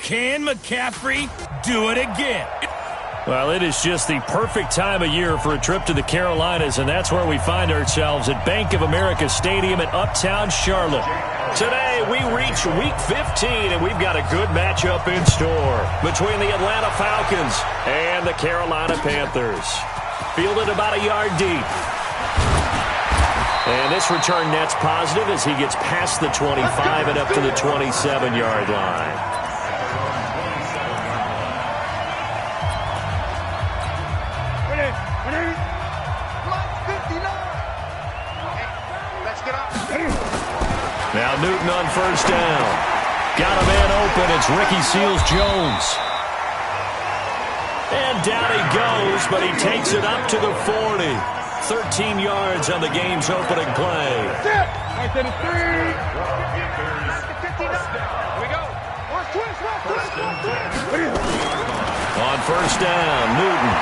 Can McCaffrey do it again? Well, it is just the perfect time of year for a trip to the Carolinas, and that's where we find ourselves at Bank of America Stadium in Uptown Charlotte. Today, we reach Week 15, and we've got a good matchup in store between the Atlanta Falcons and the Carolina Panthers. Fielded about a yard deep. And this return net's positive as he gets past the 25 and up to the 27-yard line. Now Newton on first down. Got a man open. It's Ricky Seals-Jones. And down he goes, but he takes it up to the 40. 13 yards on the game's opening play. On first down, Newton.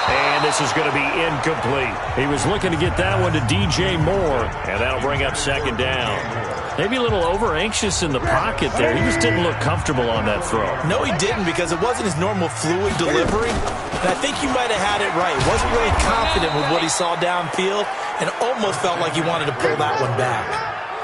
And this is going to be incomplete. He was looking to get that one to DJ Moore, and that'll bring up second down. Maybe a little over-anxious in the pocket there. He just didn't look comfortable on that throw. No, he didn't, because it wasn't his normal fluid delivery. And I think you might have had it right. Wasn't really confident with what he saw downfield and almost felt like he wanted to pull that one back.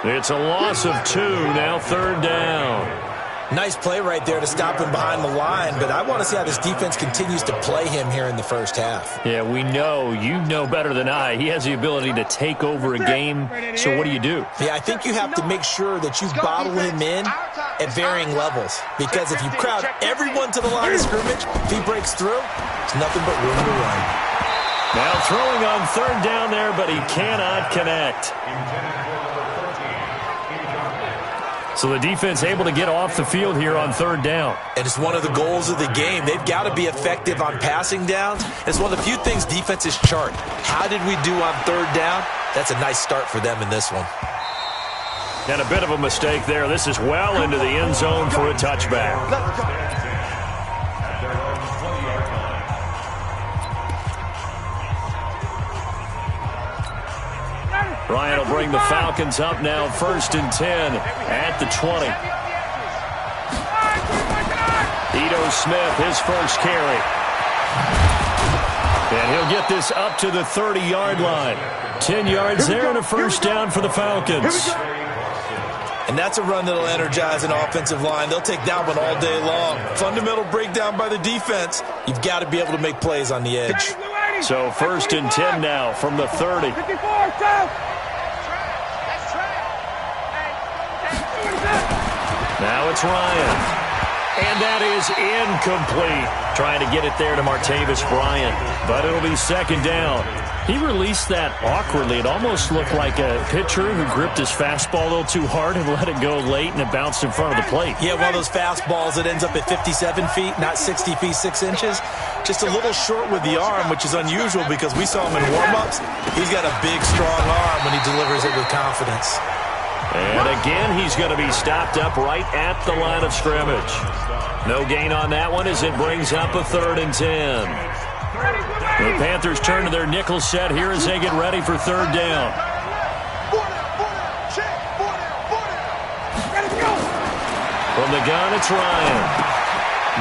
It's a loss of 2, now third down. Nice play right there to stop him behind the line, but I want to see how this defense continues to play him here in the first half. Yeah, we know. You know better than I. He has the ability to take over a game, so what do you do? Yeah, I think you have to make sure that you bottle him in at varying levels, because if you crowd everyone to the line of scrimmage, if he breaks through, it's nothing but room to run. Now throwing on third down there, but he cannot connect. So the defense able to get off the field here on third down. And it's one of the goals of the game. They've got to be effective on passing downs. It's one of the few things defenses chart. How did we do on third down? That's a nice start for them in this one. And a bit of a mistake there. This is well into the end zone for a touchback. Ryan will bring the Falcons up now, 1st and 10 at the 20. Ito Smith, his first carry. And he'll get this up to the 30-yard line. 10 yards there and a first down for the Falcons. And that's a run that'll energize an offensive line. They'll take that one all day long. Fundamental breakdown by the defense. You've got to be able to make plays on the edge. So 1st and 10 now from the 30. Now it's Ryan. And that is incomplete. Trying to get it there to Martavis Bryant. But it'll be second down. He released that awkwardly. It almost looked like a pitcher who gripped his fastball a little too hard and let it go late, and it bounced in front of the plate. Yeah, one of those fastballs that ends up at 57 feet, not 60 feet, 6 inches. Just a little short with the arm, which is unusual because we saw him in warm-ups. He's got a big, strong arm when he delivers it with confidence. And again, he's going to be stopped up right at the line of scrimmage. No gain on that one as it brings up a 3rd and 10. The Panthers turn to their nickel set here as they get ready for third down. From the gun, it's Ryan.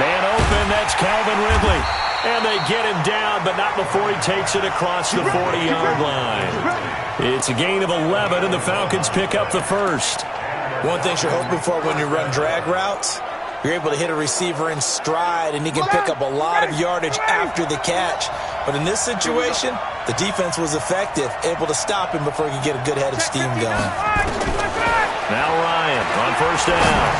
Man open, that's Calvin Ridley. And they get him down, but not before he takes it across the 40-yard line. It's a gain of 11, and the Falcons pick up the first. One thing you're hoping for when you run drag routes, you're able to hit a receiver in stride, and he can pick up a lot of yardage after the catch. But in this situation, the defense was effective, able to stop him before he could get a good head of steam going. Now Ryan on first down.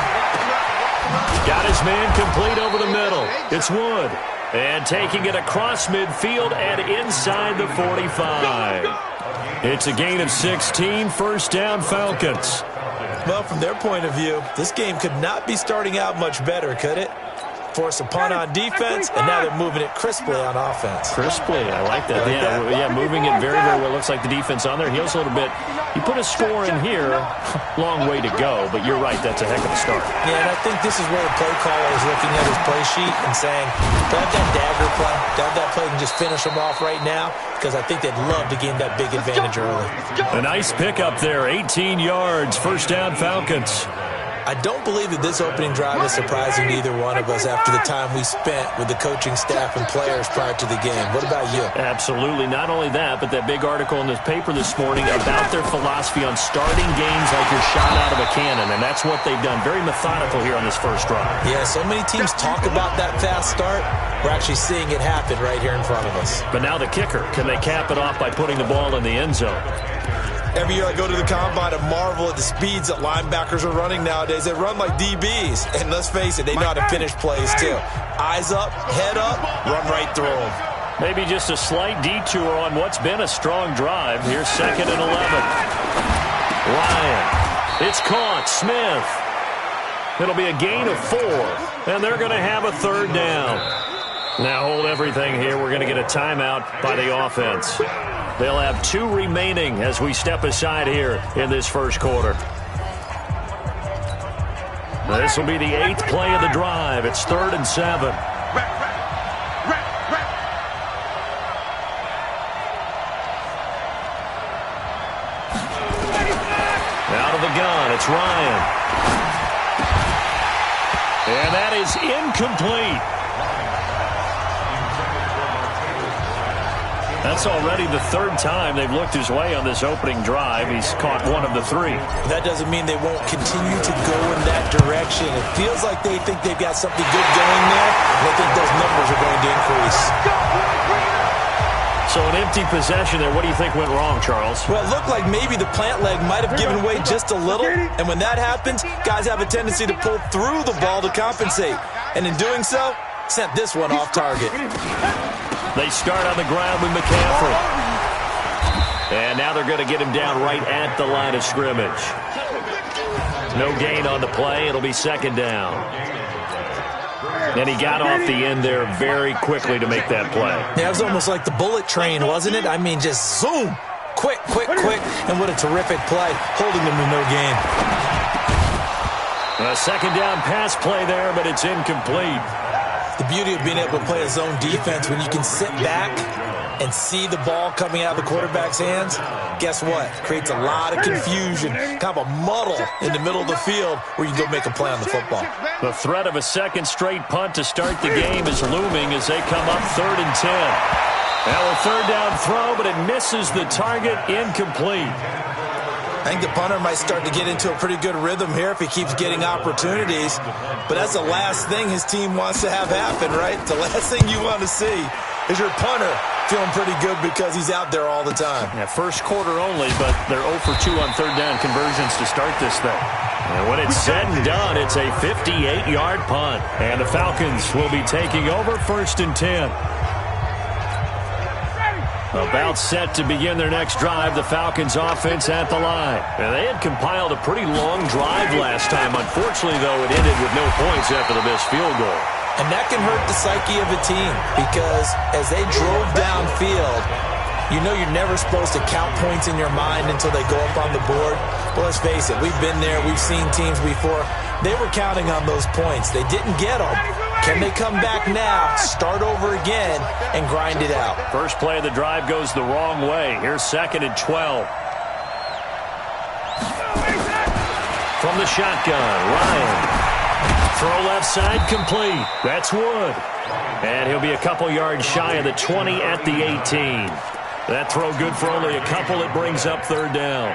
Got his man complete over the middle. It's Wood. And taking it across midfield and inside the 45. It's a gain of 16, first down Falcons. Well, from their point of view, this game could not be starting out much better, could it? Force a punt on defense, and now they're moving it crisply on offense. Crisply, I like that. Yeah, moving it very, very well. Looks like the defense on their heels a little bit. You put a score in here, long way to go, but you're right, that's a heck of a start. Yeah, and I think this is where the play caller is looking at his play sheet and saying, do I have that dagger play? Do I have that play and just finish them off right now? Because I think they'd love to gain that big advantage early. A nice pickup there, 18 yards, first down Falcons. I don't believe that this opening drive is surprising to either one of us after the time we spent with the coaching staff and players prior to the game. What about you? Absolutely. Not only that, but that big article in the paper this morning about their philosophy on starting games like you're shot out of a cannon, and that's what they've done. Very methodical here on this first drive. Yeah, so many teams talk about that fast start. We're actually seeing it happen right here in front of us. But now the kicker. Can they cap it off by putting the ball in the end zone? Every year I go to the combine and marvel at the speeds that linebackers are running nowadays. They run like DBs. And let's face it, they know how to finish plays too. Eyes up, head up, run right through them. Maybe just a slight detour on what's been a strong drive. Here's 2nd and 11. Ryan. It's caught. Smith. It'll be a gain of 4. And they're going to have a 3rd down. Now hold everything here. We're going to get a timeout by the offense. They'll have 2 remaining as we step aside here in this first quarter. This will be the 8th play of the drive. It's 3rd and 7. Out of the gun, it's Ryan. And that is incomplete. That's already the 3rd time they've looked his way on this opening drive. He's caught 1 of the 3. That doesn't mean they won't continue to go in that direction. It feels like they think they've got something good going there, and they think those numbers are going to increase. So an empty possession there. What do you think went wrong, Charles? Well, it looked like maybe the plant leg might have given way just a little, and when that happens, guys have a tendency to pull through the ball to compensate. And in doing so, sent this one off target. They start on the ground with McCaffrey. And now they're going to get him down right at the line of scrimmage. No gain on the play. It'll be 2nd down. And he got off the end there very quickly to make that play. Yeah, it was almost like the bullet train, wasn't it? I mean, just zoom. Quick, quick, quick. And what a terrific play, holding them to no gain. A 2nd down pass play there, but it's incomplete. The beauty of being able to play a zone defense when you can sit back and see the ball coming out of the quarterback's hands, guess what? Creates a lot of confusion, kind of a muddle in the middle of the field where you can go make a play on the football. The threat of a 2nd straight punt to start the game is looming as they come up 3rd and 10. Now a 3rd down throw, but it misses the target, incomplete. I think the punter might start to get into a pretty good rhythm here if he keeps getting opportunities. But that's the last thing his team wants to have happen, right? The last thing you want to see is your punter feeling pretty good because he's out there all the time. Yeah, first quarter only, but they're 0 for 2 on 3rd down conversions to start this thing. And when it's said and done, it's a 58-yard punt. And the Falcons will be taking over 1st and 10. About set to begin their next drive, the Falcons offense at the line. And they had compiled a pretty long drive last time. Unfortunately, though, it ended with no points after the missed field goal. And that can hurt the psyche of a team because as they drove downfield, you know you're never supposed to count points in your mind until they go up on the board. Well, let's face it, we've been there. We've seen teams before. They were counting on those points. They didn't get them. Can they come back now, start over again, and grind it out? First play of the drive goes the wrong way. Here's 2nd and 12. From the shotgun, Ryan. Throw left side, complete. That's Wood. And he'll be a couple yards shy of the 20 at the 18. That throw good for only a couple. It brings up 3rd down.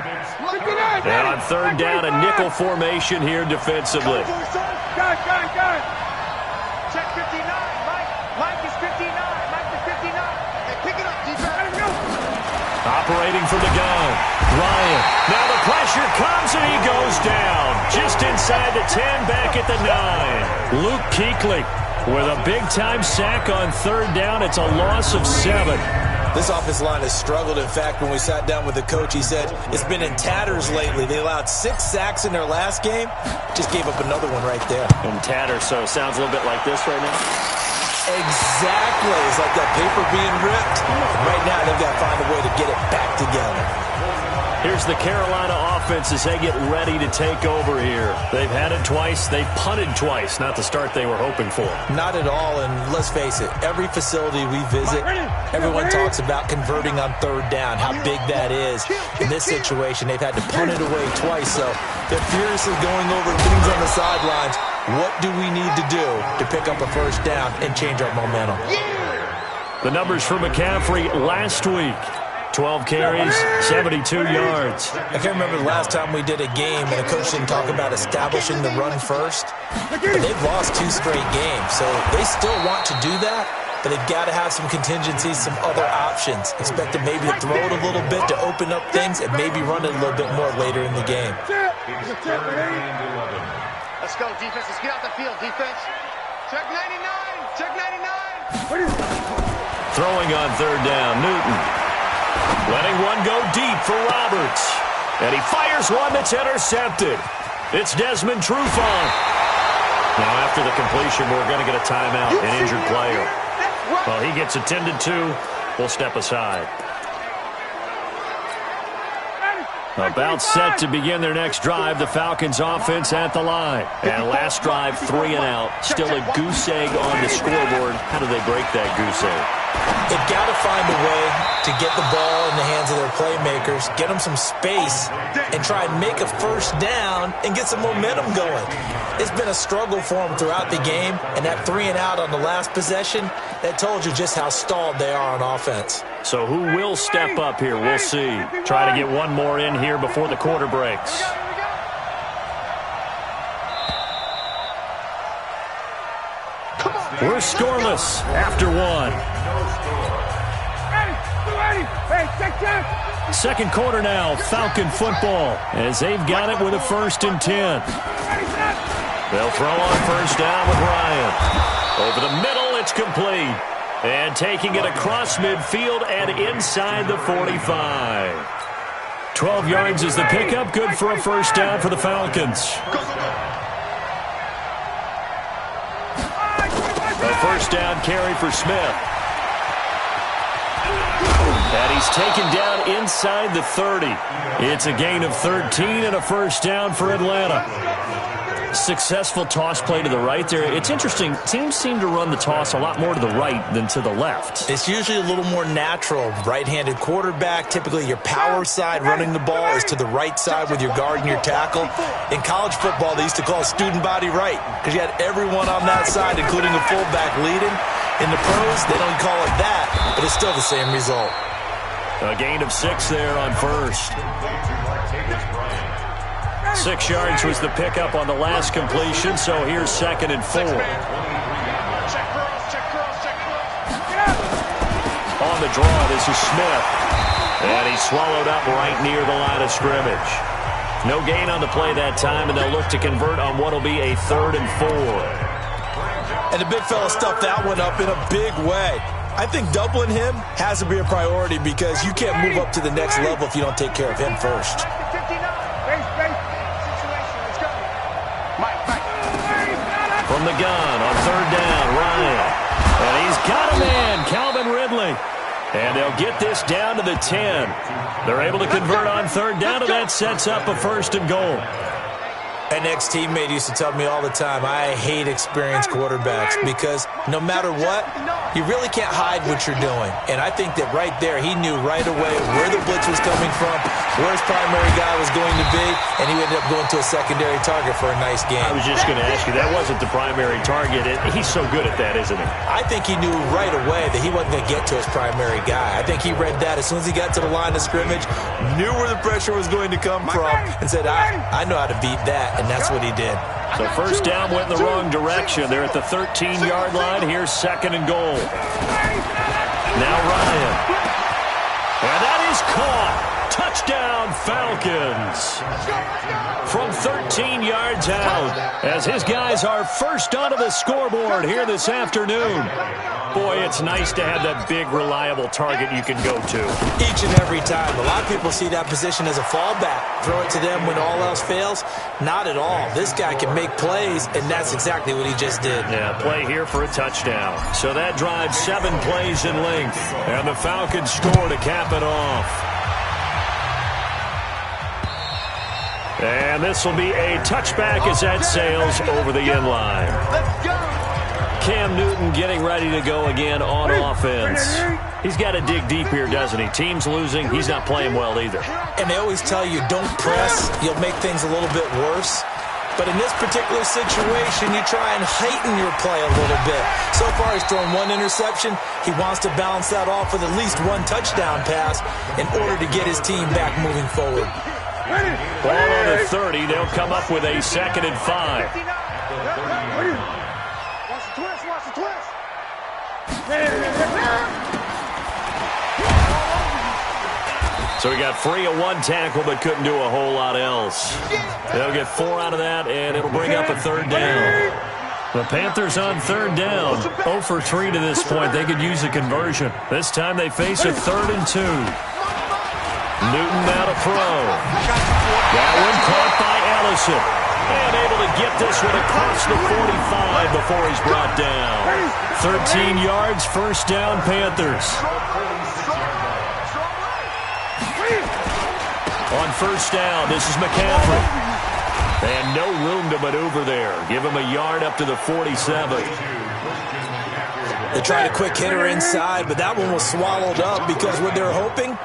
And on 3rd down, a nickel formation here defensively. Check 59. Mike is 59. Mike is 59. Hey, pick it up, defense. Operating from the gun. Ryan. Now the pressure comes and he goes down. Just inside the 10, back at the 9. Luke Kuechly with a big-time sack on 3rd down. It's a loss of 7. This offensive line has struggled. In fact, when we sat down with the coach, he said it's been in tatters lately. They allowed 6 sacks in their last game. Just gave up another one right there. In tatters, so it sounds a little bit like this right now. Exactly. It's like that paper being ripped. And right now, they've got to find a way to get it back together. Here's the Carolina offense as they get ready to take over here. They've had it twice. They've punted twice. Not the start they were hoping for. Not at all, and let's face it, every facility we visit, everyone talks about converting on third down, how big that is. In this situation, they've had to punt it away twice, so they're furiously going over things on the sidelines. What do we need to do to pick up a first down and change our momentum? The numbers for McCaffrey last week. 12 carries, 72 yards. I can't remember the last time we did a game and a coach didn't talk about establishing the run first. But they've lost 2 straight games, so they still want to do that, but they've got to have some contingencies, some other options. Expect them maybe to throw it a little bit to open up things and maybe run it a little bit more later in the game. Let's go, defense. Let's get out the field, defense. Check 99. Check 99. Throwing on third down, Newton. Letting one go deep for Roberts. And he fires one that's intercepted. It's Desmond Trufant. Now, after the completion, we're going to get a timeout, an injured player. Well, he gets attended to. We'll step aside. About set to begin their next drive, the Falcons offense at the line. And last drive, 3 and out. Still a goose egg on the scoreboard. How do they break that goose egg? They've got to find a way to get the ball in the hands of their playmakers, get them some space, and try and make a first down and get some momentum going. It's been a struggle for them throughout the game, and that 3 and out on the last possession, that told you just how stalled they are on offense. So who will step up here? We'll see. Try to get one more in here before the quarter breaks. We're scoreless after 1. Second quarter now, Falcon football, as they've got it with a 1st and 10. They'll throw on first down with Ryan. Over the middle, it's complete. And taking it across midfield and inside the 45. 12 yards is the pickup, good for a first down for the Falcons. A first down carry for Smith. And he's taken down inside the 30. It's a gain of 13 and a first down for Atlanta. Successful toss play to the right there. It's interesting. Teams seem to run the toss a lot more to the right than to the left. It's usually a little more natural. Right-handed quarterback, typically your power side running the ball is to the right side with your guard and your tackle. In college football, they used to call student body right because you had everyone on that side, including a fullback leading. In the pros, they don't call it that, but it's still the same result. A gain of 6 there on first. 6 yards was the pickup on the last completion, so here's 2nd and 4. On the draw, this is Smith. And he's swallowed up right near the line of scrimmage. No gain on the play that time, and they'll look to convert on what will be a 3rd and 4. And the big fella stuffed that one up in a big way. I think doubling him has to be a priority because you can't move up to the next level if you don't take care of him first. From the gun on third down, Ryan. And he's got a man, Calvin Ridley. And they'll get this down to the 10. They're able to convert on third down, and that sets up a 1st and goal. An ex-teammate used to tell me all the time, I hate experienced quarterbacks because no matter what, you really can't hide what you're doing. And I think that right there, he knew right away where the blitz was coming from, where his primary guy was going to be, and he ended up going to a secondary target for a nice game. I was just going to ask you, that wasn't the primary target. He's so good at that, isn't he? I think he knew right away that he wasn't going to get to his primary guy. I think he read that as soon as he got to the line of scrimmage, knew where the pressure was going to come from, and said, I know how to beat that. And that's what he did. So first down went in the wrong direction. They're at the 13-yard line. Here's 2nd and goal. Now Ryan. And that is caught. Touchdown, Falcons. From 13 yards out, as his guys are first onto the scoreboard here this afternoon. Boy, it's nice to have that big, reliable target you can go to. Each and every time. A lot of people see that position as a fallback. Throw it to them when all else fails. Not at all. This guy can make plays, and that's exactly what he just did. Yeah, play here for a touchdown. So that drives 7 plays in length, and the Falcons score to cap it off. And this will be a touchback as that sails over the end line. Cam Newton getting ready to go again on offense. He's got to dig deep here, doesn't he? Team's losing. He's not playing well either. And they always tell you, don't press. You'll make things a little bit worse. But in this particular situation, you try and heighten your play a little bit. So far, he's thrown one interception. He wants to balance that off with at least one touchdown pass in order to get his team back moving forward. Ball on the 30. They'll come up with a 2nd and 5. Watch the twist, watch the twist. So he got free of one tackle but couldn't do a whole lot else. They'll get 4 out of that, and it'll bring up a 3rd down. The Panthers on 3rd down. 0 for 3 to this point. They could use a conversion. This time they face a 3rd and 2. Newton now to throw. That one caught by Allison. And able to get this one across the 45 before he's brought down. 13 yards, 1st down, Panthers. On 1st down, this is McCaffrey. And no room to maneuver there. Give him a yard up to the 47. They tried a quick hitter inside, but that one was swallowed up because what they're hoping,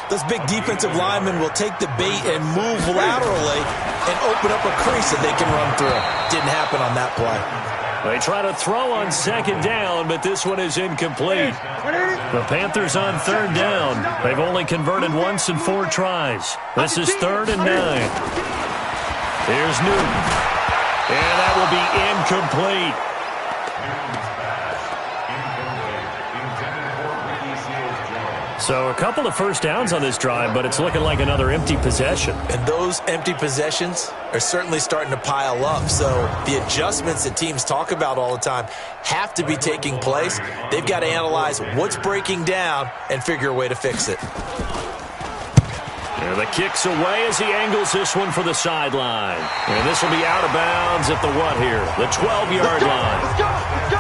those big defensive linemen will take the bait and move laterally and open up a crease that they can run through. Didn't happen on that play. They try to throw on 2nd down, but this one is incomplete. The Panthers on 3rd down. They've only converted once in 4 tries. This is 3rd and 9. Here's Newton. And that will be incomplete. So a couple of 1st downs on this drive, but it's looking like another empty possession. And those empty possessions are certainly starting to pile up. So the adjustments that teams talk about all the time have to be taking place. They've got to analyze what's breaking down and figure a way to fix it. And the kick's away as he angles this one for the sideline. And this will be out of bounds at the what here? The 12-yard line. Let's go, let's go.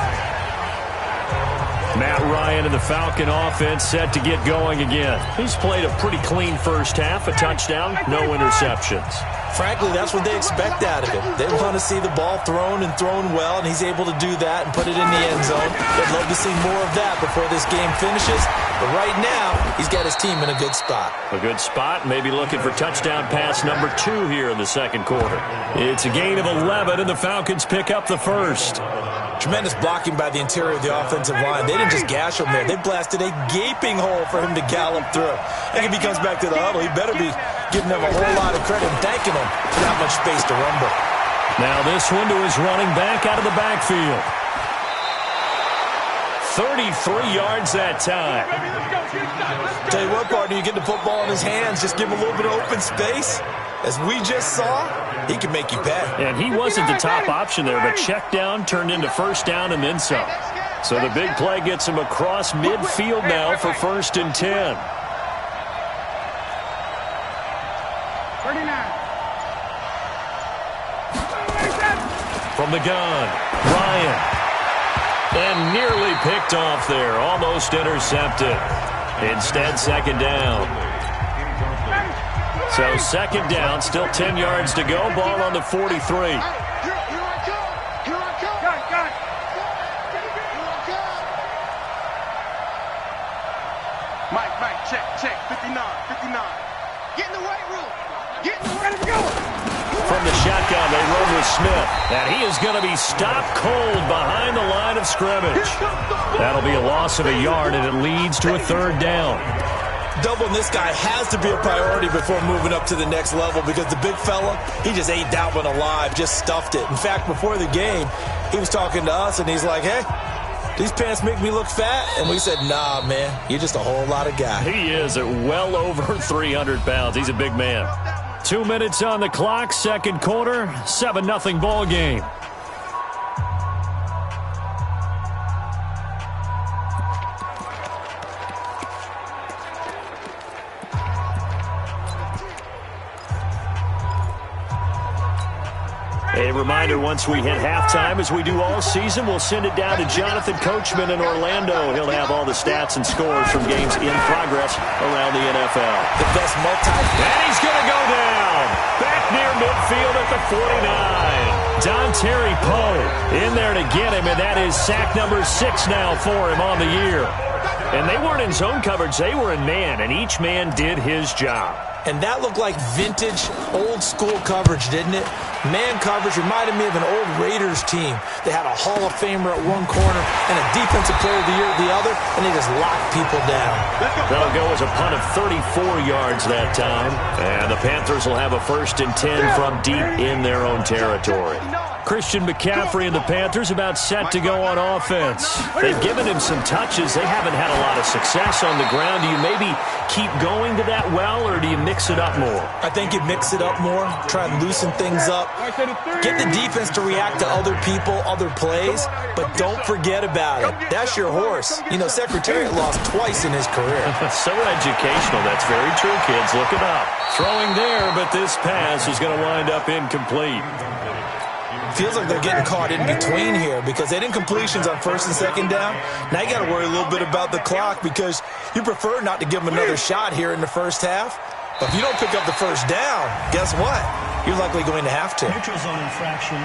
Matt Ryan and the Falcon offense set to get going again. He's played a pretty clean 1st half, a touchdown, no interceptions. Frankly, that's what they expect out of him. They want to see the ball thrown and thrown well, and he's able to do that and put it in the end zone. They'd love to see more of that before this game finishes. But right now, he's got his team in a good spot. A good spot, maybe looking for touchdown pass number 2 here in the 2nd quarter. It's a gain of 11, and the Falcons pick up the 1st. Tremendous blocking by the interior of the offensive line. They didn't just gash him there. They blasted a gaping hole for him to gallop through. I think if he comes back to the huddle, he better be giving them a whole lot of credit and thanking them for that much space to rumble. Now this one to his running back out of the backfield. 33 yards that time. Tell you what, partner, you get the football in his hands, just give him a little bit of open space. As we just saw, he can make you pay. And he wasn't the top option there, but check down turned into 1st down and then some. So the big play gets him across midfield now for 1st and 10. 39. From the gun, Ryan. And nearly picked off there, almost intercepted. Instead, 2nd down. So 2nd down, still 10 yards to go, ball on the 43. Here I come. Got it. Mike, check, 59. Get in the weight room. Ready to go. From the shotgun, they run with Smith. And he is going to be stopped cold behind the line of scrimmage. That'll be a loss of a yard, and it leads to a 3rd down. Doubling this guy has to be a priority before moving up to the next level because the big fella, he just ate that one alive, just stuffed it. In fact, before the game, he was talking to us, and he's like, hey, these pants make me look fat. And we said, nah, man, you're just a whole lot of guy. He is at well over 300 pounds. He's a big man. 2 minutes on the clock, 2nd quarter, 7-0 ball game. A reminder, once we hit halftime, as we do all season, we'll send it down to Jonathan Coachman in Orlando. He'll have all the stats and scores from games in progress around the NFL. The best And he's going to go down. Back near midfield at the 49. Dontari Poe in there to get him, and that is sack number 6 now for him on the year. And they weren't in zone coverage. They were in man, and each man did his job. And that looked like vintage, old-school coverage, didn't it? Man coverage reminded me of an old Raiders team. They had a Hall of Famer at one corner and a Defensive Player of the Year at the other, and they just locked people down. That'll go as a punt of 34 yards that time. And the Panthers will have a 1st and 10 from deep in their own territory. Christian McCaffrey and the Panthers about set to go on offense. They've given him some touches. They haven't had a lot of success on the ground. Do you maybe keep going to that well, or do you mix it up more? I think you mix it up more, try and loosen things up, get the defense to react to other people, other plays, but don't forget about it. That's your horse. You know, Secretariat lost twice in his career. So educational. That's very true, kids. Look it up. Throwing there, but this pass is going to wind up incomplete. Feels like they're getting caught in between here because they didn't completions on 1st and 2nd down. Now you got to worry a little bit about the clock because you prefer not to give them another shot here in the first half. But if you don't pick up the 1st down, guess what? You're likely going to have to. Neutral zone infraction,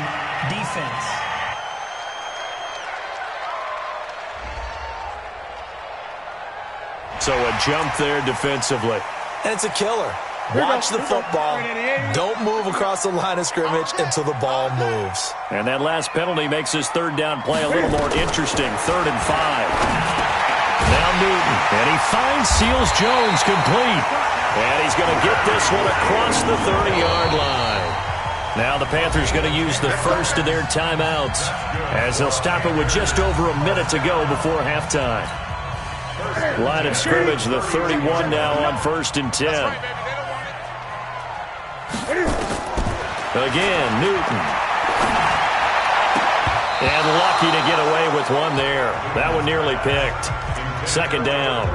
defense. So a jump there defensively. And it's a killer. Watch the football. Don't move across the line of scrimmage until the ball moves. And that last penalty makes this 3rd down play a little more interesting. 3rd and 5. Now Newton. And he finds Seals Jones complete. And he's going to get this one across the 30-yard line. Now the Panthers going to use the first of their timeouts as they'll stop it with just over a minute to go before halftime. Line of scrimmage, the 31 now on 1st and 10. Again, Newton. And lucky to get away with one there. That one nearly picked. 2nd down.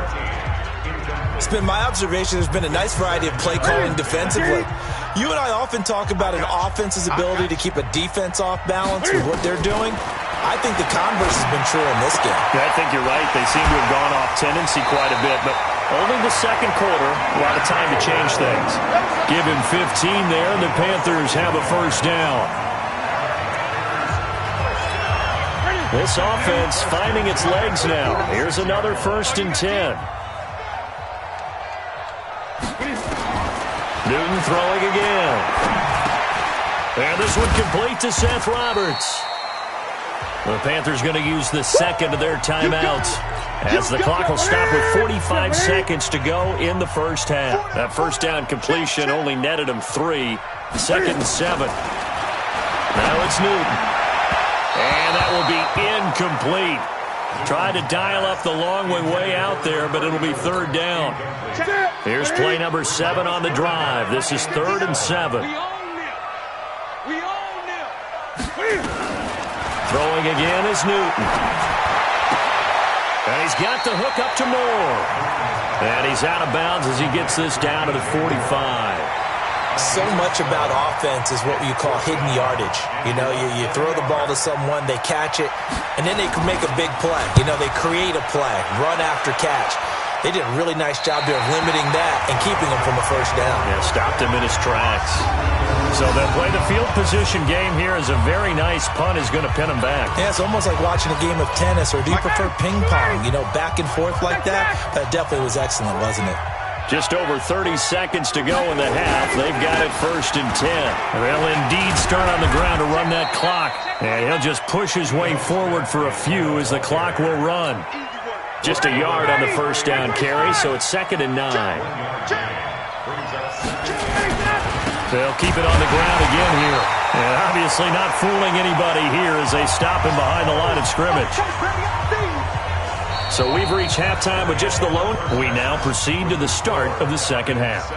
It's been my observation there's been a nice variety of play calling defensively. You and I often talk about an offense's ability to keep a defense off balance with what they're doing. I think the converse has been true in this game. Yeah, I think you're right. They seem to have gone off tendency quite a bit, but only the 2nd quarter, a lot of time to change things. Give him 15 there, and the Panthers have a 1st down. This offense finding its legs now. Here's another 1st and 10. Newton throwing again. And this one complete to Seth Roberts. The Panthers going to use the 2nd of their timeouts as the clock will stop with 45 seconds to go in the 1st half. That 1st down completion only netted him 3. 2nd and 7. Now it's Newton. And that will be incomplete. Tried to dial up the long way out there, but it'll be 3rd down. Here's play number 7 on the drive. This is 3rd and 7. Throwing again is Newton. And he's got the hook up to Moore. And he's out of bounds as he gets this down to the 45. So much about offense is what you call hidden yardage. You know, you throw the ball to someone, they catch it, and then they can make a big play. You know, they create a play, run after catch. They did a really nice job there of limiting that and keeping him from a 1st down. Yeah, stopped him in his tracks. So they'll play the field position game here as a very nice punt is going to pin him back. Yeah, it's almost like watching a game of tennis, or do you prefer ping pong? You know, back and forth like that? That definitely was excellent, wasn't it? Just over 30 seconds to go in the half. They've got it 1st and 10. They'll indeed start on the ground to run that clock. And he'll just push his way forward for a few as the clock will run. Just a yard on the 1st down carry, so it's 2nd and 9. They'll keep it on the ground again here. And obviously not fooling anybody here as they stop him behind the line of scrimmage. So we've reached halftime with just the lone. We now proceed to the start of the 2nd half.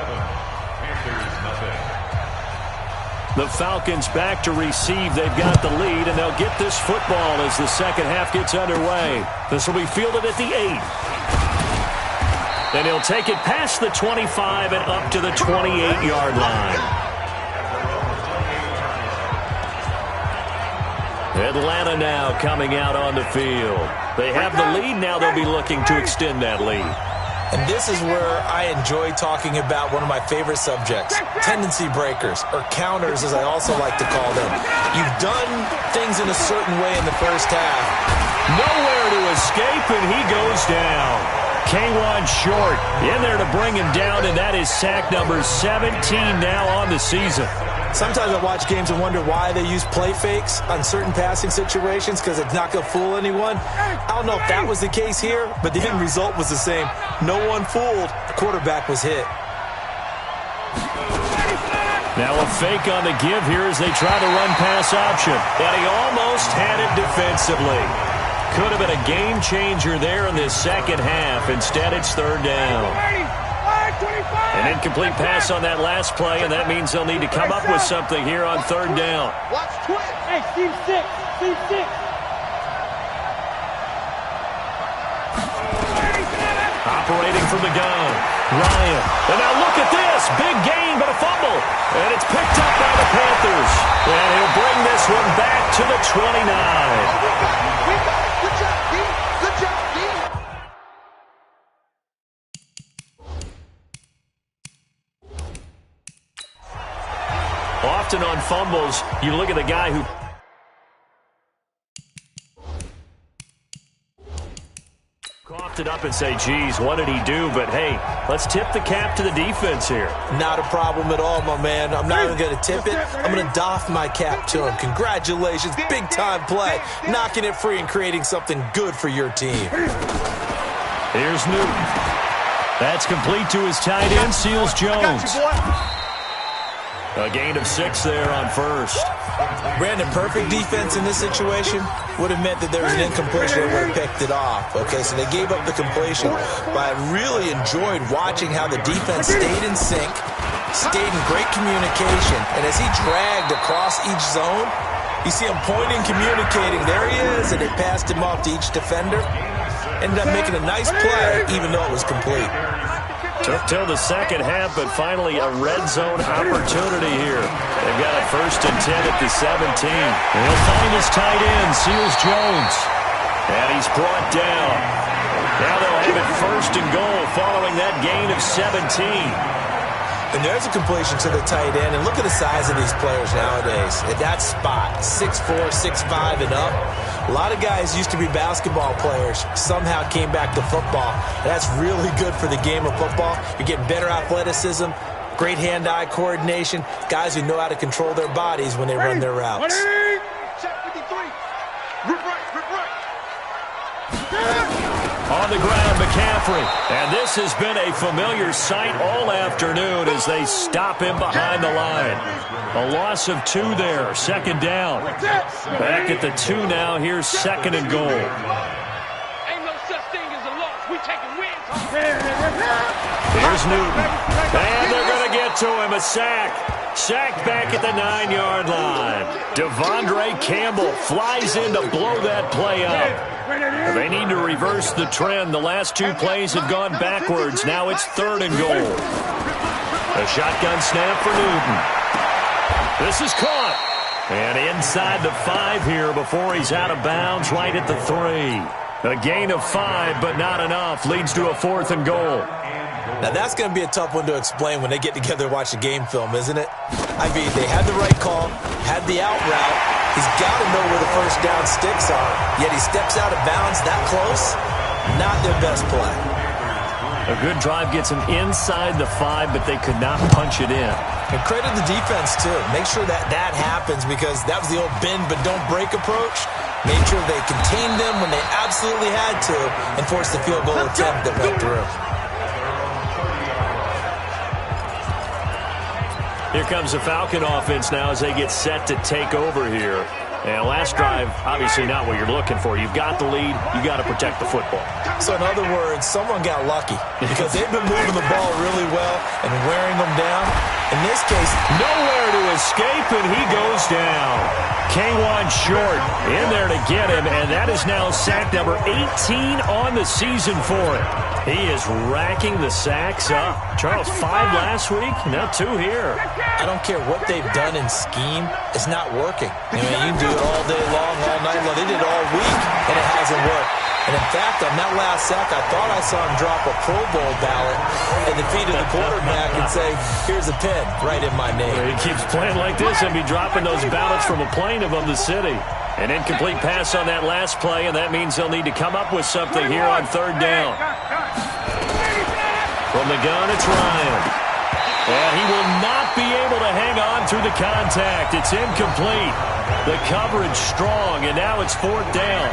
The Falcons back to receive. They've got the lead, and they'll get this football as the 2nd half gets underway. This will be fielded at the 8. Then he'll take it past the 25 and up to the 28-yard line. Atlanta now coming out on the field. They have the lead. Now they'll be looking to extend that lead. And this is where I enjoy talking about one of my favorite subjects, tendency breakers, or counters as I also like to call them. You've done things in a certain way in the first half. Nowhere to escape, and he goes down. K1 short in there to bring him down, and that is sack number 17 now on the season. Sometimes I watch games and wonder why they use play fakes on certain passing situations because it's not going to fool anyone. I don't know if that was the case here, but the end result was the same. No one fooled. The quarterback was hit. Now a fake on the give here as they try to run pass option. And he almost had it defensively. Could have been a game changer there in this second half. Instead, it's third down. An incomplete pass on that last play, and that means they'll need to come up with something here on third down. Hey, Steve 6. Steve 6. Operating from the gun, Ryan. And now look at this. Big gain, but a fumble. And it's picked up by the Panthers. And he'll bring this one back to the 29. We got it. Good job, D. Good job, D. Often on fumbles, you look at the guy who coughed it up and say, geez, what did he do? But, hey, let's tip the cap to the defense here. Not a problem at all, my man. I'm not even going to tip it. I'm going to doff my cap to him. Congratulations. Big-time play. Knocking it free and creating something good for your team. Here's Newton. That's complete to his tight end, Seals Jones. A gain of 6 there on first. Brandon, perfect defense in this situation would have meant that there was an incompletion that would have picked it off. Okay, so they gave up the completion, but I really enjoyed watching how the defense stayed in sync, stayed in great communication, and as he dragged across each zone, you see him pointing, communicating. There he is, and they passed him off to each defender. Ended up making a nice play, even though it was complete. Took till the second half, but finally a red zone opportunity here. They've got it 1st and 10 at the 17. And he'll find his tight end, Seals Jones. And he's brought down. Now they'll have it 1st and goal following that gain of 17. And there's a completion to the tight end. And look at the size of these players nowadays. At that spot, 6'4", 6'5", and up. A lot of guys used to be basketball players, somehow came back to football. And that's really good for the game of football. You're getting better athleticism, great hand-eye coordination, guys who know how to control their bodies when they run their routes. Check 53. Rip right, rip right. On the ground, McCaffrey. And this has been a familiar sight all afternoon as they stop him behind the line. A loss of 2 there, 2nd down. Back at the 2 now, here's 2nd and goal. Ain't no such thing as a loss. We taking wins. Here's Newton. And they're going to get to him, a sack. Sacked back at the 9-yard line. Devondre Campbell flies in to blow that play up. They need to reverse the trend. The last 2 plays have gone backwards. Now it's 3rd and goal. A shotgun snap for Newton. This is caught. And inside the 5 here before he's out of bounds right at the 3. A gain of 5, but not enough. Leads to a 4th and goal. Now, that's going to be a tough one to explain when they get together and watch the game film, isn't it? I mean, they had the right call, had the out route. He's got to know where the first down sticks are, yet he steps out of bounds that close. Not their best play. A good drive gets him inside the 5, but they could not punch it in. And credit the defense, too. Make sure that happens because that was the old bend but don't break approach. Made sure they contained them when they absolutely had to and forced the field goal attempt that went through. Here comes the Falcon offense now as they get set to take over here. And last drive, obviously not what you're looking for. You've got the lead. You've got to protect the football. So in other words, someone got lucky because they've been moving the ball really well and wearing them down. In this case, nowhere to escape, and he goes down. K1 short in there to get him, and that is now sack number 18 on the season for him. He is racking the sacks up. Charles, 5 last week, now 2 here. I don't care what they've done in scheme. It's not working. I mean, you can do it all day long, all night long. They did it all week, and it hasn't worked. And in fact, on that last sack, I thought I saw him drop a Pro Bowl ballot at the feet of the quarterback and say, here's a pin right in my name. He keeps playing like this and be dropping those ballots from a plane above the city. An incomplete pass on that last play, and that means they'll need to come up with something here on third down. From the gun, it's Ryan. And he will not be able to hang on through the contact. It's incomplete. The coverage strong, and now it's fourth down.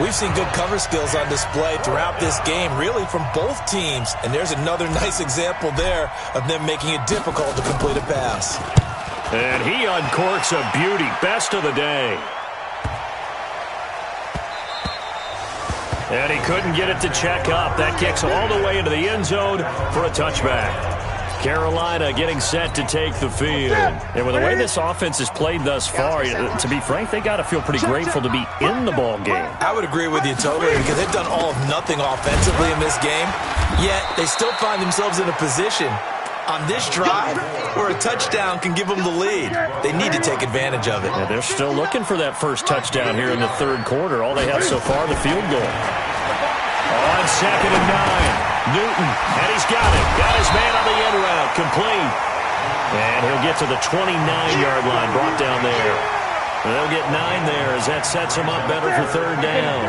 We've seen good cover skills on display throughout this game, really from both teams. And there's another nice example there of them making it difficult to complete a pass. And he uncorks a beauty. Best of the day. And he couldn't get it to check up. That kicks all the way into the end zone for a touchback. Carolina getting set to take the field. And with the way this offense has played thus far, to be frank, they got to feel pretty grateful to be in the ball game. I would agree with you totally, because they've done all of nothing offensively in this game, yet they still find themselves in a position on this drive where a touchdown can give them the lead. They need to take advantage of it. Yeah, they're still looking for that first touchdown here in the third quarter. All they have so far, the field goal. On 2nd and 9, Newton, and he's got it. Got his man on the end route, complete. And he'll get to the 29-yard line, brought down there. And they'll get 9 there as that sets him up better for third down.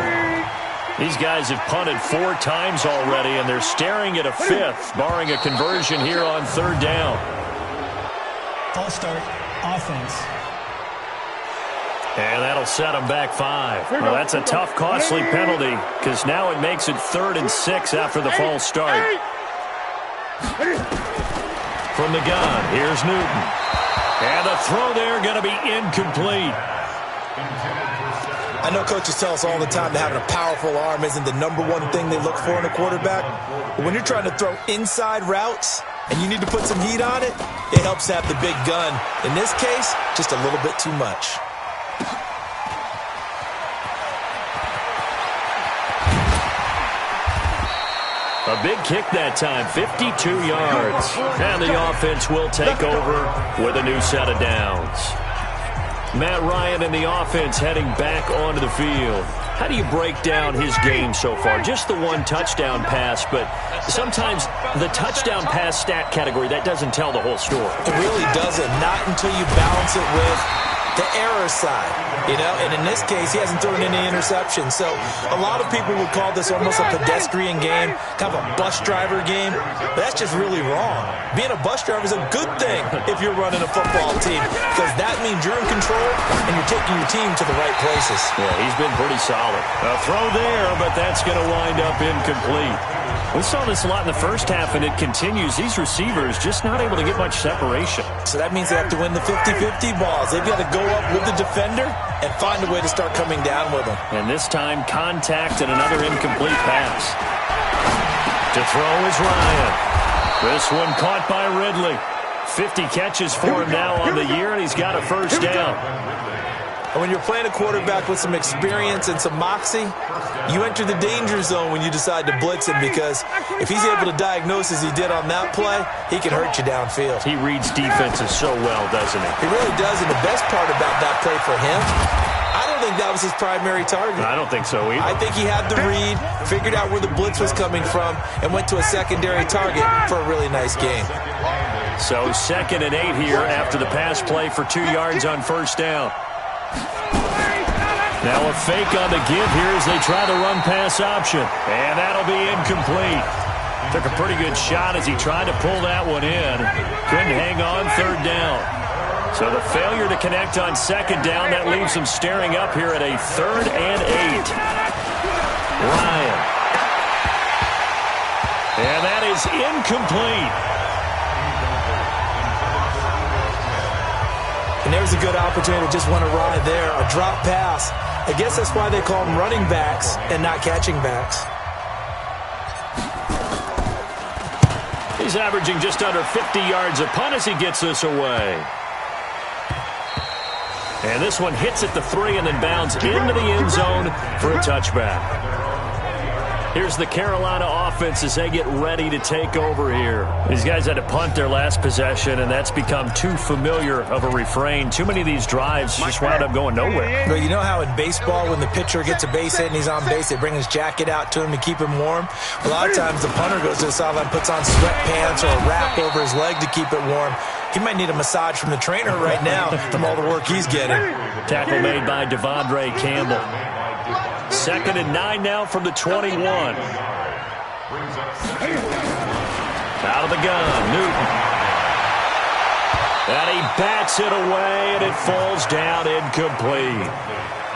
These guys have punted 4 times already, and they're staring at a 5th, barring a conversion here on third down. False start, offense. And that'll set them back 5. Well, that's a tough, costly penalty, because now it makes it 3rd and 6 after the false start. From the gun, here's Newton. And the throw there going to be incomplete. I know coaches tell us all the time that having a powerful arm isn't the #1 thing they look for in a quarterback. But when you're trying to throw inside routes and you need to put some heat on it, it helps to have the big gun. In this case, just a little bit too much. A big kick that time, 52 yards. And the offense will take over with a new set of downs. Matt Ryan and the offense heading back onto the field. How do you break down his game so far? Just the 1 touchdown pass, but sometimes the touchdown pass stat category, that doesn't tell the whole story. It really doesn't, not until you balance it with the error side, and in this case, he hasn't thrown any interceptions. So a lot of people would call this almost a pedestrian game, kind of a bus driver game. But that's just really wrong. Being a bus driver is a good thing if you're running a football team, because that means you're in control and you're taking your team to the right places. Yeah, he's been pretty solid. A throw there, but that's going to wind up incomplete. We saw this a lot in the first half, and it continues. These receivers just not able to get much separation. So that means they have to win the 50-50 balls. They've got to go up with the defender and find a way to start coming down with them. And this time, contact and another incomplete pass. To throw is Ryan. This one caught by Ridley. 50 catches for him now on the year, and he's got a first down. And when you're playing a quarterback with some experience and some moxie, you enter the danger zone when you decide to blitz him, because if he's able to diagnose as he did on that play, he can hurt you downfield. He reads defenses so well, doesn't he? He really does, and the best part about that play for him, I don't think that was his primary target. I don't think so either. I think he had the read, figured out where the blitz was coming from, and went to a secondary target for a really nice game. So 2nd and 8 here after the pass play for 2 yards on first down. Now a fake on the give here as they try the run-pass option. And that'll be incomplete. Took a pretty good shot as he tried to pull that one in. Couldn't hang on third down. So the failure to connect on second down, that leaves them staring up here at a 3rd and 8. Ryan. And that is incomplete. And there's a good opportunity to just want to ride there. A drop pass. I guess that's why they call them running backs and not catching backs. He's averaging just under 50 yards a punt as he gets this away. And this one hits at the 3 and then bounds into the end zone for a touchback. Here's the Carolina offense as they get ready to take over here. These guys had to punt their last possession, and that's become too familiar of a refrain. Too many of these drives just wound up going nowhere. Well, you know how in baseball when the pitcher gets a base hit and he's on base, they bring his jacket out to him to keep him warm? A lot of times the punter goes to the sideline, puts on sweatpants or a wrap over his leg to keep it warm. He might need a massage from the trainer right now from all the work he's getting. Tackle made by Devondre Campbell. 2nd and 9 now from the 21. Out of the gun, Newton. And he bats it away, and it falls down incomplete.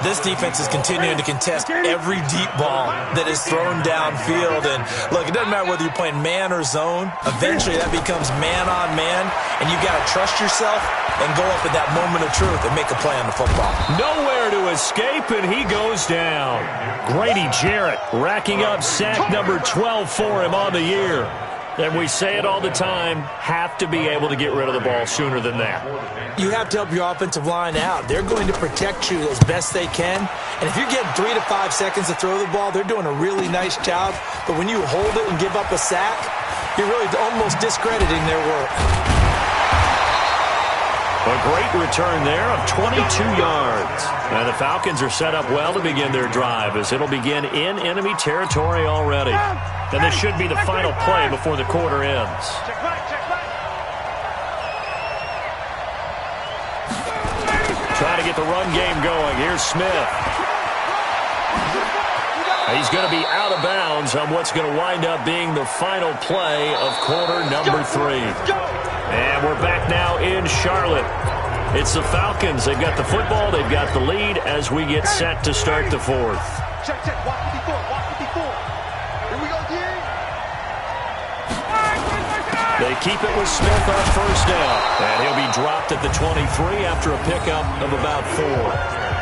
This defense is continuing to contest every deep ball that is thrown downfield. And, look, it doesn't matter whether you're playing man or zone. Eventually, that becomes man-on-man, and you've got to trust yourself and go up at that moment of truth and make a play on the football. Nowhere to escape, and he goes down. Grady Jarrett racking up sack number 12 for him on the year. And we say it all the time, have to be able to get rid of the ball sooner than that. You have to help your offensive line out. They're going to protect you as best they can. And if you're getting 3 to 5 seconds to throw the ball, they're doing a really nice job. But when you hold it and give up a sack, you're really almost discrediting their work. A great return there of 22 yards. And the Falcons are set up well to begin their drive as it'll begin in enemy territory already. And this should be the final play before the quarter ends. Trying to get the run game going. Here's Smith. He's going to be out of bounds on what's going to wind up being the final play of quarter number 3. And we're back now in Charlotte. It's the Falcons. They've got the football. They've got the lead as we get set to start the 4th. Check. Watch 54. Here we go, D. They keep it with Smith on first down. And he'll be dropped at the 23 after a pickup of about 4.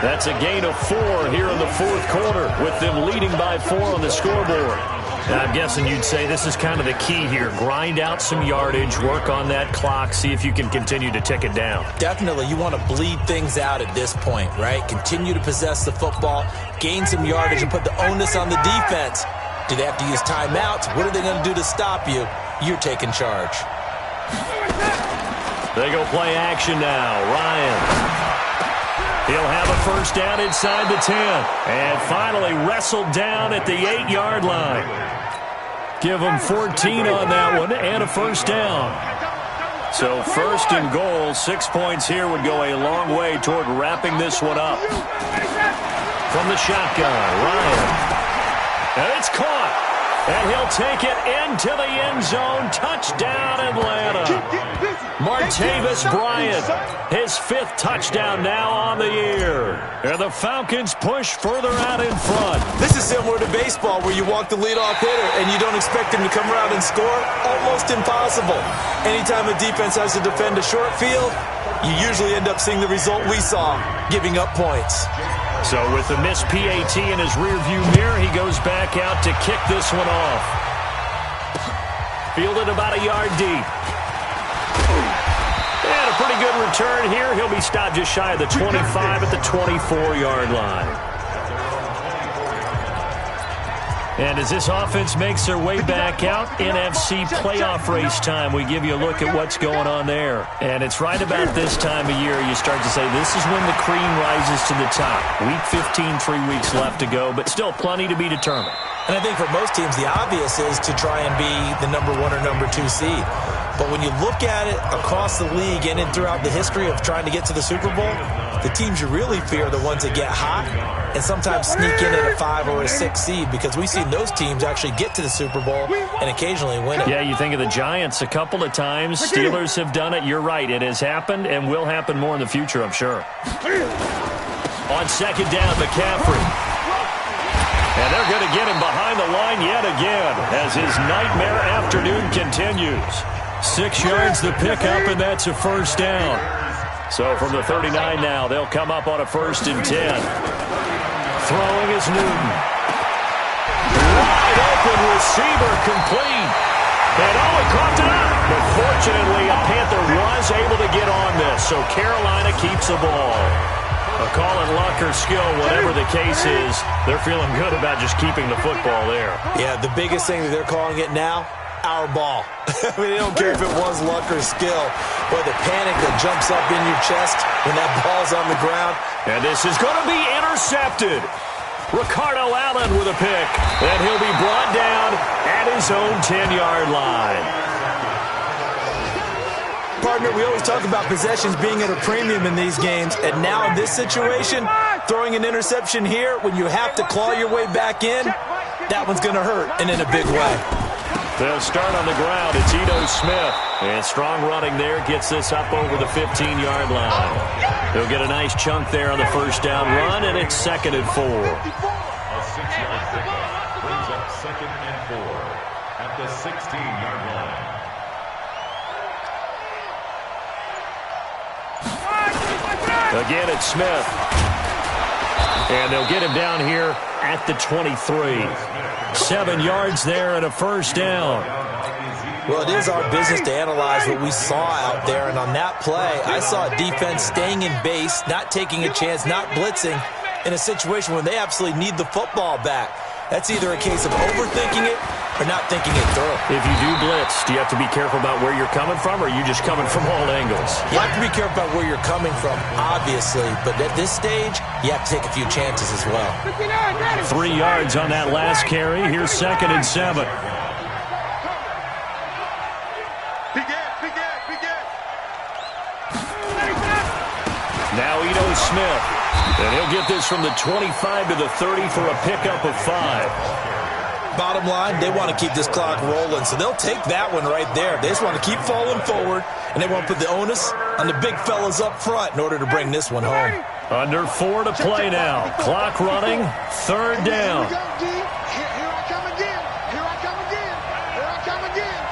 That's a gain of 4 here in the 4th quarter with them leading by 4 on the scoreboard. And I'm guessing you'd say this is kind of the key here. Grind out some yardage, work on that clock, see if you can continue to tick it down. Definitely, you want to bleed things out at this point, right? Continue to possess the football, gain some yardage, and put the onus on the defense. Do they have to use timeouts? What are they going to do to stop you? You're taking charge. They go play action now. Ryan. He'll have a first down inside the 10. And finally wrestled down at the 8-yard line. Give him 14 on that one and a first down. So 1st and goal, 6 points here would go a long way toward wrapping this one up. From the shotgun, Ryan. And it's caught. And he'll take it into the end zone. Touchdown, Atlanta. Martavis Bryant, his 5th touchdown now on the year. And the Falcons push further out in front. This is similar to baseball where you walk the leadoff hitter and you don't expect him to come around and score. Almost impossible. Anytime a defense has to defend a short field, you usually end up seeing the result we saw, giving up points. So with the missed PAT in his rearview mirror, he goes back out to kick this one off. Fielded about a yard deep. And a pretty good return here. He'll be stopped just shy of the 25 at the 24-yard line. And as this offense makes their way back out, NFC playoff race time, we give you a look at what's going on there. And it's right about this time of year you start to say this is when the cream rises to the top. Week 15, 3 weeks left to go, but still plenty to be determined. And I think for most teams, the obvious is to try and be the number 1 or number 2 seed. But when you look at it across the league and throughout the history of trying to get to the Super Bowl, the teams you really fear are the ones that get hot and sometimes sneak in at a 5 or a 6 seed, because we've seen those teams actually get to the Super Bowl and occasionally win it. Yeah, you think of the Giants a couple of times. Steelers have done it. You're right. It has happened and will happen more in the future, I'm sure. On 2nd down, McCaffrey. And they're going to get him behind the line yet again as his nightmare afternoon continues. 6 yards the pickup, and that's a first down. So from the 39 now, they'll come up on a 1st and 10. Throwing is Newton. Wide open receiver complete. And he caught it up. But fortunately, a Panther was able to get on this, so Carolina keeps the ball. Call it luck or skill, whatever the case is, they're feeling good about just keeping the football there. Yeah, the biggest thing that they're calling it now, our ball. I mean, they don't care if it was luck or skill, but the panic that jumps up in your chest when that ball's on the ground. And this is going to be intercepted. Ricardo Allen with a pick, and he'll be brought down at his own 10-yard line. Partner, we always talk about possessions being at a premium in these games, and now in this situation, throwing an interception here when you have to claw your way back in, that one's going to hurt, and in a big way. They'll start on the ground. It's Ito Smith, and strong running there gets this up over the 15-yard line. He'll get a nice chunk there on the first down run, and it's 2nd and 4. A 6-yard pickup brings up 2nd and 4 at the 16-yard line. Again, it's Smith. And they'll get him down here at the 23. 7 yards there and a first down. Well, it is our business to analyze what we saw out there, and on that play, I saw a defense staying in base, not taking a chance, not blitzing, in a situation where they absolutely need the football back. That's either a case of overthinking it or not thinking it through. If you do blitz, do you have to be careful about where you're coming from, or are you just coming from all angles? You have to be careful about where you're coming from, obviously, but at this stage, you have to take a few chances as well. 3 yards on that last carry. Here's 2nd and 7. Now Ito Smith. And he'll get this from the 25 to the 30 for a pickup of 5. Bottom line, they want to keep this clock rolling, so they'll take that one right there. They just want to keep falling forward, and they want to put the onus on the big fellas up front in order to bring this one home. Under 4 to play now. Clock running, 3rd down. Here I come again. Here I come again. Here I come again.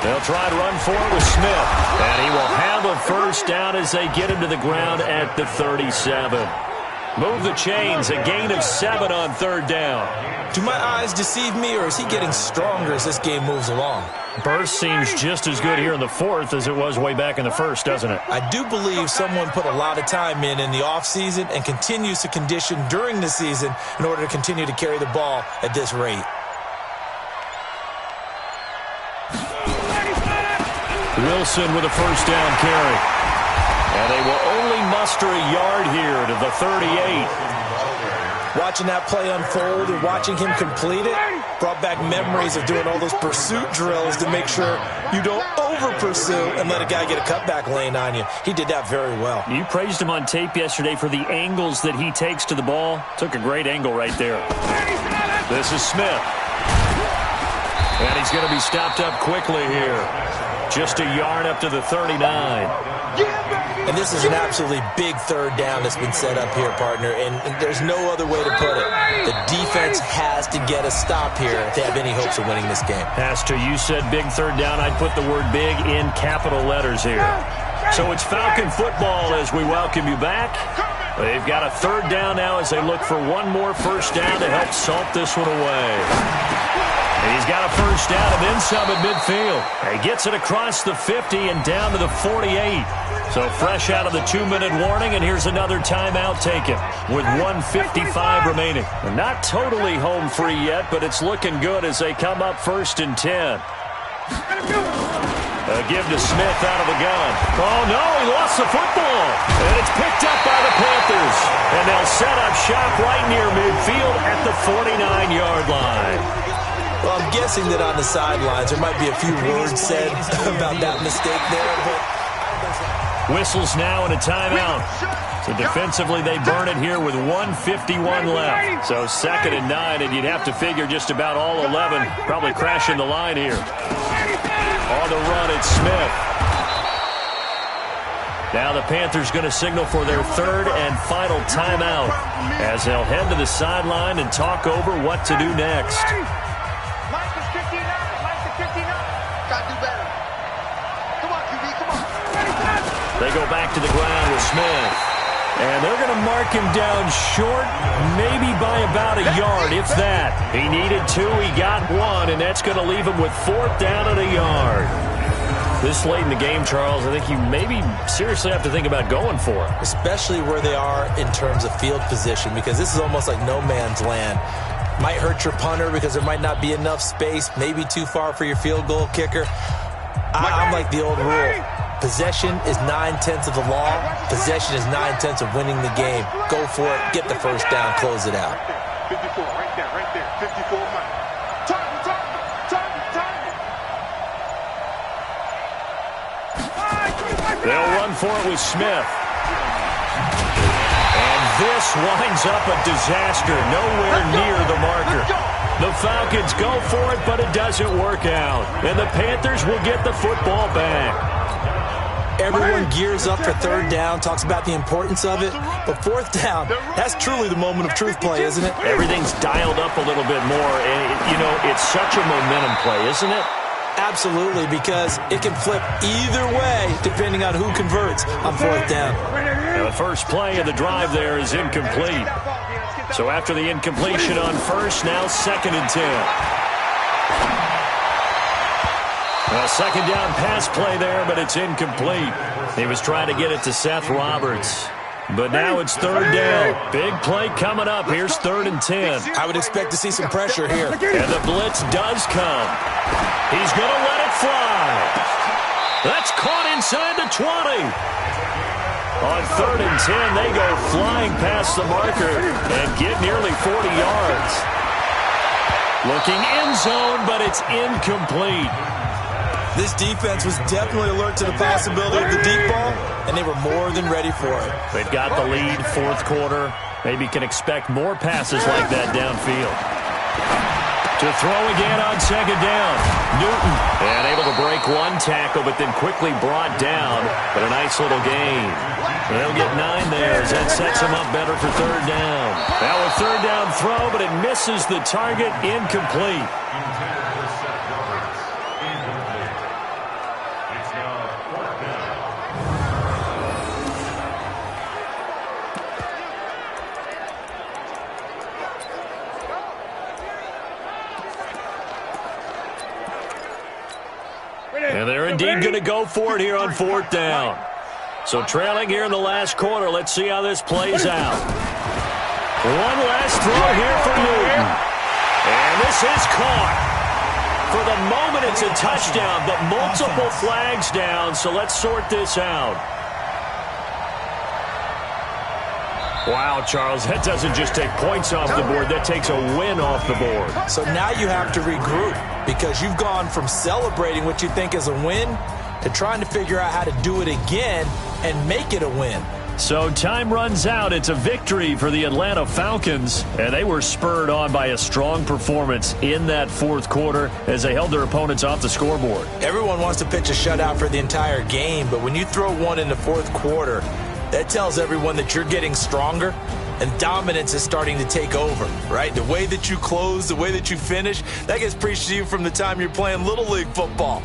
They'll try and run for it with Smith. And he will have a first down as they get him to the ground at the 37. Move the chains, a gain of 7 on 3rd down. Do my eyes deceive me, or is he getting stronger as this game moves along? Burst seems just as good here in the 4th as it was way back in the 1st, doesn't it? I do believe someone put a lot of time in the offseason and continues to condition during the season in order to continue to carry the ball at this rate. Wilson with a first down carry. And they will only muster a yard here to the 38. Watching that play unfold and watching him complete it brought back memories of doing all those pursuit drills to make sure you don't over-pursue and let a guy get a cutback lane on you. He did that very well. You praised him on tape yesterday for the angles that he takes to the ball. Took a great angle right there. This is Smith. And he's going to be stopped up quickly here. Just a yard up to the 39. And this is an absolutely big 3rd down that's been set up here, partner, and there's no other way to put it. The defense has to get a stop here if they have any hopes of winning this game. Pastor, you said big 3rd down. I'd put the word big in capital letters here. So it's Falcon football as we welcome you back. They've got a 3rd down now as they look for one more first down to help salt this one away. And he's got a first down and then some at midfield. He gets it across the 50 and down to the 48. So fresh out of the 2-minute warning, and here's another timeout taken with 1:55 remaining. And not totally home free yet, but it's looking good as they come up 1st and 10. A give to Smith out of the gun. Oh, no, he lost the football. And it's picked up by the Panthers. And they'll set up shop right near midfield at the 49-yard line. Well, I'm guessing that on the sidelines there might be a few words said about that mistake there. But whistles now and a timeout. So defensively they burn it here with 1:51 left. So 2nd and 9, and you'd have to figure just about all 11 probably crashing the line here. On the run, it's Smith. Now the Panthers going to signal for their 3rd and final timeout as they'll head to the sideline and talk over what to do next. They go back to the ground with Smith. And they're going to mark him down short, maybe by about a yard, if that. He needed 2, he got 1, and that's going to leave him with 4th down and a yard. This late in the game, Charles, I think you maybe seriously have to think about going for it. Especially where they are in terms of field position, because this is almost like no man's land. Might hurt your punter because there might not be enough space, maybe too far for your field goal kicker. I'm like the old rule. Possession is 9/10 of the law. Possession is 9/10 of winning the game. Go for it. Get the first down. Close it out. 54, right there. 54 money. Target. They'll run for it with Smith. And this winds up a disaster. Nowhere near the marker. The Falcons go for it, but it doesn't work out. And the Panthers will get the football back. Everyone gears up for third down, talks about the importance of it. But fourth down, that's truly the moment of truth play, isn't it? Everything's dialed up a little bit more. And, it's such a momentum play, isn't it? Absolutely, because it can flip either way depending on who converts on fourth down. Now the first play of the drive there is incomplete. So after the incompletion on first, now 2nd and 10. A second down pass play there, but it's incomplete. He was trying to get it to Seth Roberts. But now it's third down. Big play coming up. Here's 3rd and 10. I would expect to see some pressure here. And the blitz does come. He's going to let it fly. That's caught inside the 20. On 3rd and 10, they go flying past the marker and get nearly 40 yards. Looking end zone, but it's incomplete. This defense was definitely alert to the possibility of the deep ball, and they were more than ready for it. They've got the lead, 4th quarter. Maybe can expect more passes like that downfield. To throw again on 2nd down. Newton. And able to break one tackle, but then quickly brought down. But a nice little gain. They'll get 9 there as that sets them up better for 3rd down. Now a 3rd down throw, but it misses the target. Incomplete. And they're indeed going to go for it here on 4th down. So trailing here in the last quarter. Let's see how this plays out. One last throw here for Newton. And this is caught. For the moment, it's a touchdown, but multiple flags down. So let's sort this out. Wow, Charles, that doesn't just take points off the board. That takes a win off the board. So now you have to regroup because you've gone from celebrating what you think is a win to trying to figure out how to do it again and make it a win. So time runs out. It's a victory for the Atlanta Falcons, and they were spurred on by a strong performance in that 4th quarter as they held their opponents off the scoreboard. Everyone wants to pitch a shutout for the entire game, but when you throw one in the 4th quarter, that tells everyone that you're getting stronger and dominance is starting to take over, right? The way that you close, the way that you finish, that gets preached to you from the time you're playing Little League football.